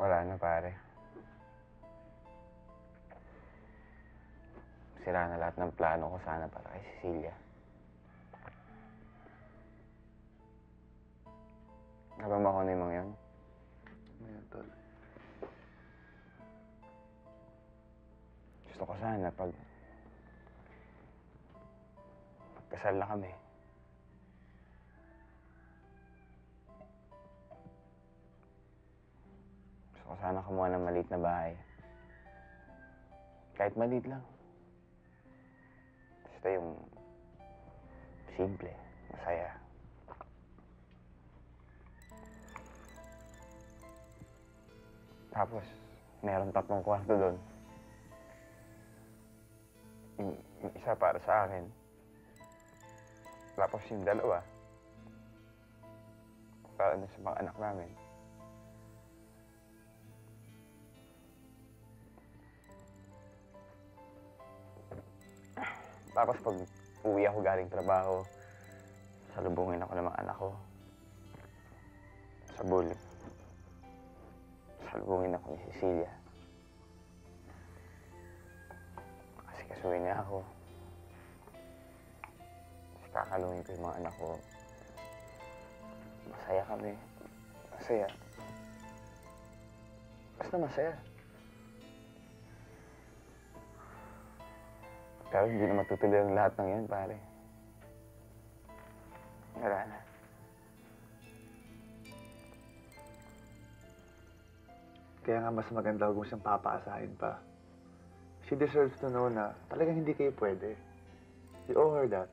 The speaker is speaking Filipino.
Wala na, pare. Sira na lahat ng plano ko sana para kay Cecilia. Nabama ko na yung mga yun. Ayan, tol. Gusto ko sana pagkasal na kami. Gusto ko sana kumuha ng maliit na bahay. Kahit maliit lang. Basta yung simple, masaya. Tapos, meron 3 kwarto doon. Yung isa para sa akin. Tapos yung 2, para na sa mga anak namin. Tapos pag uwi ako galing trabaho, salubungin ako ng mga anak ko. Sa bowl. Salubungin ako ni Cecilia. Kasi kasuhin niya ako. Kasi kakalungin ko yung mga anak ko. Masaya kami. Masaya. Basta masaya. Pero hindi na matutuloy ang lahat ng yan, pare. Wala na. Kaya nga mas maganda huwag mo siyang papaasahin pa. She deserves to know na talagang hindi kayo pwede. You owe her that.